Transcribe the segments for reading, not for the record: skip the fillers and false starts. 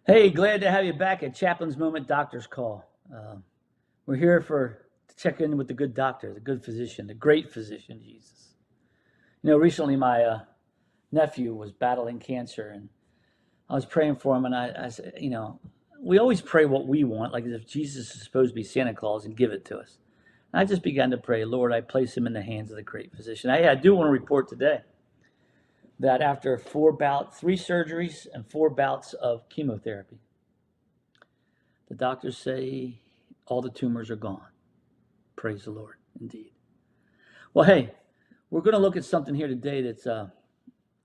Hey, glad to have you back at Chaplain's Moment Doctor's Call. We're here to check in with the good doctor, the good physician, the great physician, Jesus. You know, recently my nephew was battling cancer, and I was praying for him, and I said, you know, we always pray what we want, like as if Jesus is supposed to be Santa Claus and give it to us. And I just began to pray, Lord, I place him in the hands of the great physician. I do want to report today that after 3 surgeries and 4 bouts of chemotherapy, the doctors say all the tumors are gone. Praise the Lord, indeed. Well, hey, we're going to look at something here today that's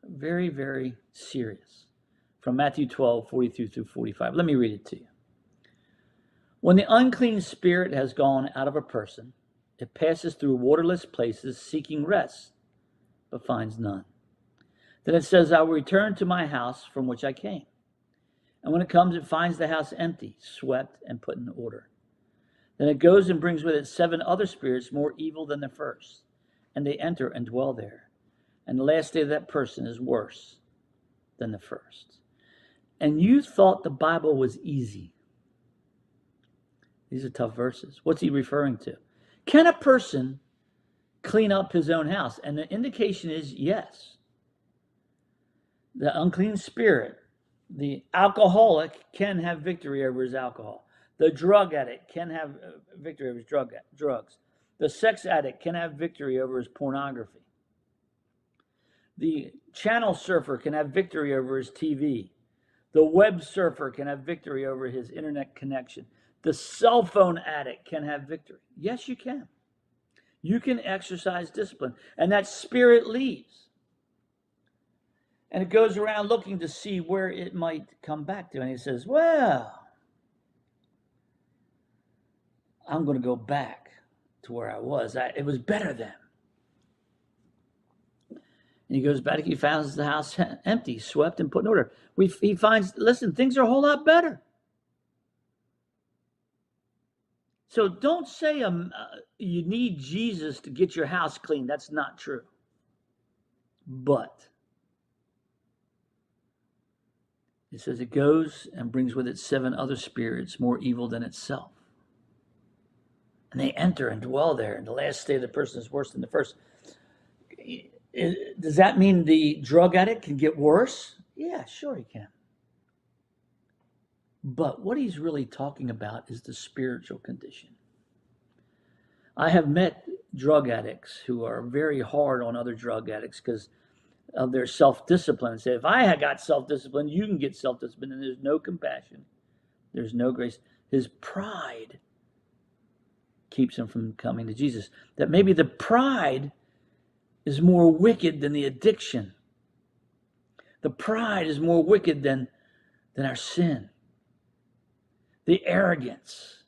very, very serious. From Matthew 12:42 through 45. Let me read it to you. When the unclean spirit has gone out of a person, it passes through waterless places seeking rest, but finds none. Then it says, I will return to my house from which I came. And when it comes, it finds the house empty, swept, and put in order. Then it goes and brings with it 7 other spirits more evil than the first, and they enter and dwell there. And the last day of that person is worse than the first. And you thought the Bible was easy. These are tough verses. What's he referring to? Can a person clean up his own house? And the indication is yes. The unclean spirit, the alcoholic, can have victory over his alcohol. The drug addict can have victory over his drugs. The sex addict can have victory over his pornography. The channel surfer can have victory over his TV. The web surfer can have victory over his internet connection. The cell phone addict can have victory. Yes, you can. You can exercise discipline, and that spirit leaves. And it goes around looking to see where it might come back to. And he says, well, I'm going to go back to where I was. It was better then. And he goes back, he finds the house empty, swept, and put in order. He finds, listen, things are a whole lot better. So don't say you need Jesus to get your house clean. That's not true. But it says it goes and brings with it 7 other spirits more evil than itself. And they enter and dwell there. And the last day of the person is worse than the first. Does that mean the drug addict can get worse? Yeah, sure he can. But what he's really talking about is the spiritual condition. I have met drug addicts who are very hard on other drug addicts because of their self-discipline. Say, if I had got self-discipline, you can get self-discipline. And there's no compassion. There's no grace. His pride keeps him from coming to Jesus. That maybe the pride is more wicked than the addiction. The pride is more wicked than our sin. The arrogance,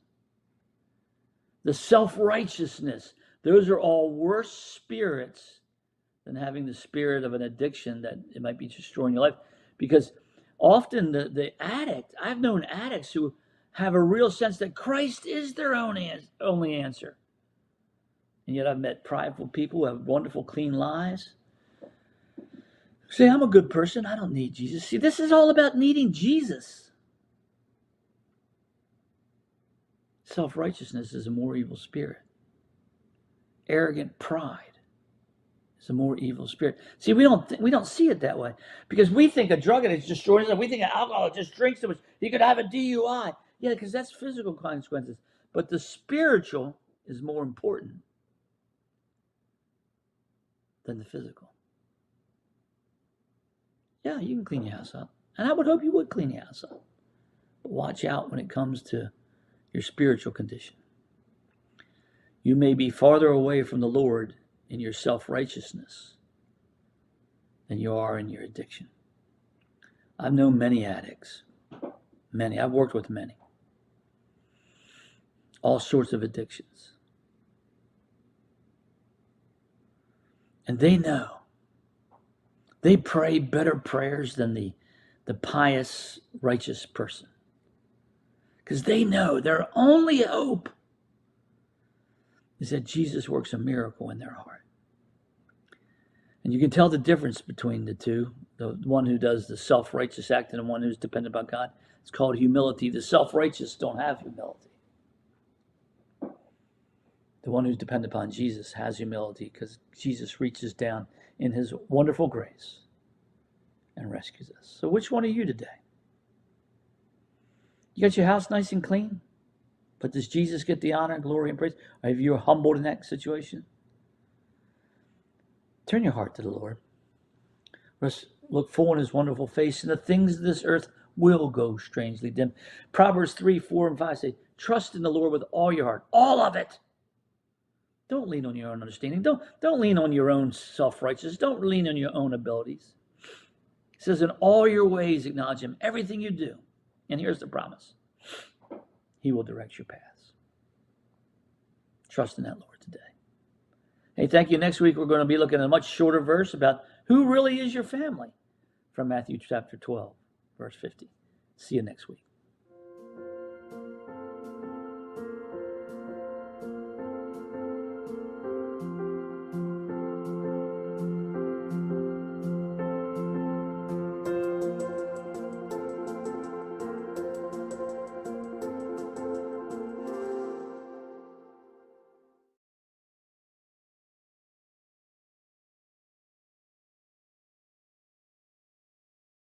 the self-righteousness, those are all worse spirits than having the spirit of an addiction that it might be destroying your life. Because often the addict, I've known addicts who have a real sense that Christ is their only answer. And yet I've met prideful people who have wonderful, clean lives. Say, I'm a good person. I don't need Jesus. See, this is all about needing Jesus. Self-righteousness is a more evil spirit. Arrogant pride is a more evil spirit. See, we don't see it that way because we think a drug addict destroys us. We think an alcoholic just drinks too much. He could have a DUI. Yeah, because that's physical consequences. But the spiritual is more important than the physical. Yeah, you can clean your house up. And I would hope you would clean your house up. But watch out when it comes to your spiritual condition. You may be farther away from the Lord in your self-righteousness than you are in your addiction. I've known many addicts. Many. I've worked with many. All sorts of addictions. And they know. They pray better prayers than the pious, righteous person. Because they know their only hope is that Jesus works a miracle in their heart. And you can tell the difference between the two. The one who does the self-righteous act and the one who's dependent upon God. It's called humility. The self-righteous don't have humility. The one who's dependent upon Jesus has humility because Jesus reaches down in his wonderful grace and rescues us. So which one are you today? You got your house nice and clean? But does Jesus get the honor, glory, and praise? Or have you humbled in that situation? Turn your heart to the Lord. Let's look full in his wonderful face, and the things of this earth will go strangely dim. Proverbs 3, 4, and 5 say, trust in the Lord with all your heart, all of it. Don't lean on your own understanding. Don't lean on your own self-righteousness. Don't lean on your own abilities. It says, in all your ways acknowledge him, everything you do. And here's the promise. He will direct your paths. Trust in that Lord today. Hey, thank you. Next week, we're going to be looking at a much shorter verse about who really is your family from Matthew chapter 12, verse 50. See you next week.